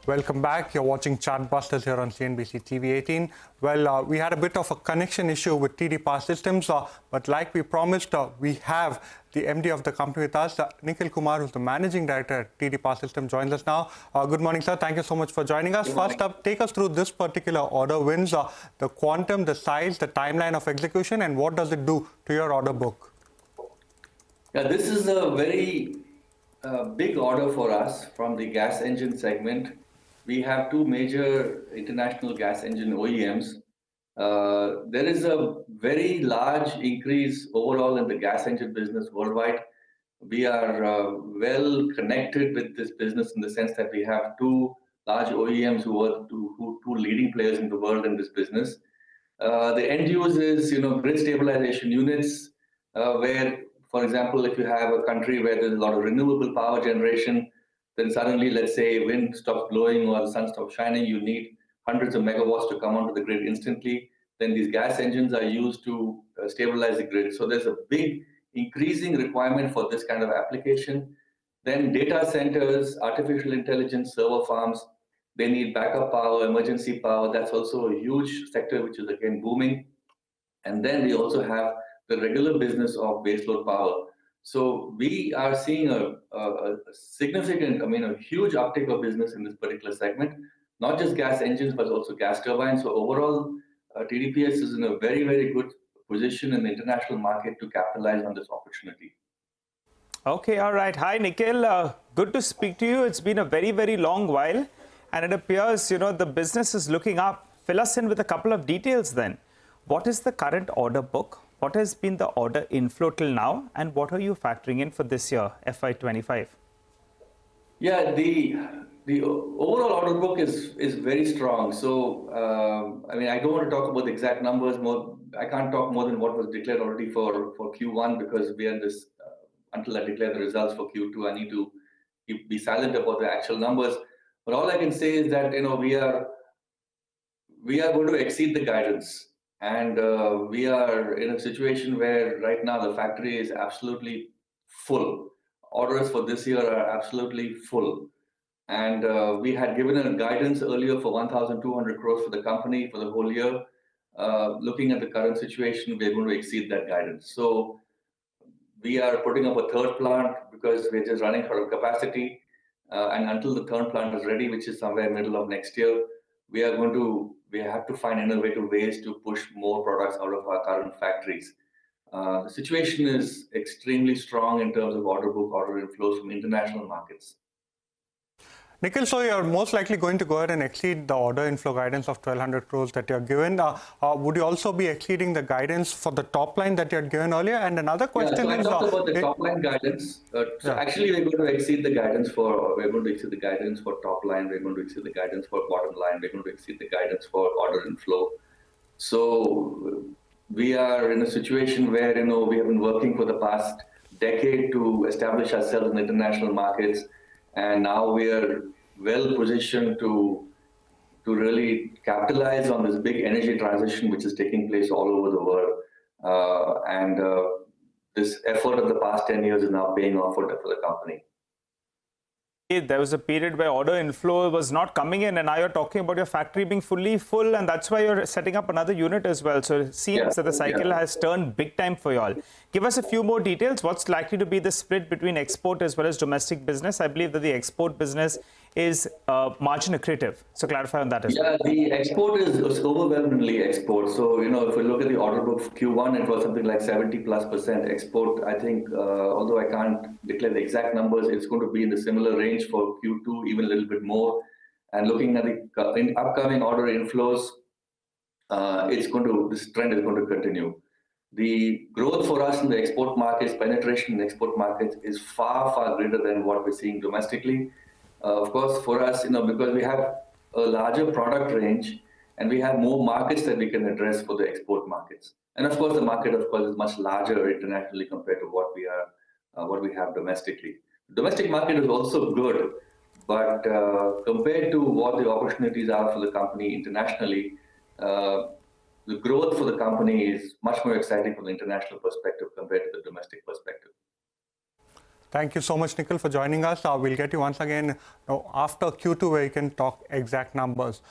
Welcome back. You're watching Chartbusters here on CNBC-TV18. Well, we had a bit of a connection issue with TD Power Systems, but like we promised, we have the MD of the company with us, Nikhil Kumar, who's the Managing Director at TD Power Systems, joins us now. Good morning, sir. Thank you so much for joining us. First up, take us through this particular order wins, the quantum, the size, the timeline of execution, and what does it do to your order book? Yeah, this is a very big order for us from the gas engine segment. We have two major international gas engine OEMs. There is a very large increase overall in the gas engine business worldwide. We are well connected with this business in the sense that we have two large OEMs who are two leading players in the world in this business. The end use is, grid stabilization units, where, for example, if you have a country where there's a lot of renewable power generation, then suddenly, let's say, wind stops blowing or the sun stops shining, you need hundreds of megawatts to come onto the grid instantly. Then these gas engines are used to stabilize the grid. So there's a big increasing requirement for this kind of application. Then data centers, artificial intelligence, server farms, they need backup power, emergency power. That's also a huge sector, which is again booming. And then we also have the regular business of baseload power. So we are seeing a significant, a huge uptick of business in this particular segment, not just gas engines, but also gas turbines. So overall, TDPS is in a very, very good position in the international market to capitalize on this opportunity. Okay, all right. Hi, Nikhil. Good to speak to you. It's been a very, very long while, and it appears, the business is looking up. Fill us in with a couple of details then. What is the current order book? What has been the order inflow till now, and what are you factoring in for this year, FY25? Yeah, the overall order book is very strong. So, I don't want to talk about the exact numbers. I can't talk more than what was declared already for Q1 because we are in this, until I declare the results for Q2, I need to be silent about the actual numbers. But all I can say is that, we are going to exceed the guidance. And we are in a situation where right now the factory is absolutely full. Orders for this year are absolutely full. And we had given a guidance earlier for 1,200 crores for the company for the whole year. Looking at the current situation, we're going to exceed that guidance. So we are putting up a third plant because we're just running out of capacity. And until the third plant is ready, which is somewhere middle of next year, we have to find innovative ways to push more products out of our current factories. The situation is extremely strong in terms of order book, order inflows from international markets. Nikhil, so you're most likely going to go ahead and exceed the order inflow guidance of 1,200 crores that you're given. Would you also be exceeding the guidance for the top line that you had given earlier? And another question I talked about the top line guidance. Actually, we're going to exceed the guidance for top line. We're going to exceed the guidance for bottom line. We're going to exceed the guidance for order inflow. So we are in a situation where, we have been working for the past decade to establish ourselves in international markets. And now we are well positioned to really capitalize on this big energy transition which is taking place all over the world. And this effort of the past 10 years is now paying off for the company. There was a period where order inflow was not coming in, and now you're talking about your factory being fully full, and that's why you're setting up another unit as well. So it seems that the cycle has turned big time for you all. Give us a few more details. What's likely to be the split between export as well as domestic business? I believe that the export business is margin accretive. So clarify on that as well. Yeah, the export is overwhelmingly export. So, if we look at the order book for Q1, it was something like 70+% export. I think, although I can't declare the exact numbers, it's going to be in the similar range for Q2, even a little bit more. And looking at the upcoming order inflows, this trend is going to continue. The growth for us in the export markets, penetration in export markets is far, far greater than what we're seeing domestically. Of course, for us, because we have a larger product range and we have more markets that we can address for the export markets. And of course, the market, is much larger internationally compared to what we have domestically. The domestic market is also good, but compared to what the opportunities are for the company internationally, the growth for the company is much more exciting from the international perspective compared to the domestic perspective. Thank you so much, Nikhil, for joining us. We'll get you once again after Q2 where you can talk exact numbers.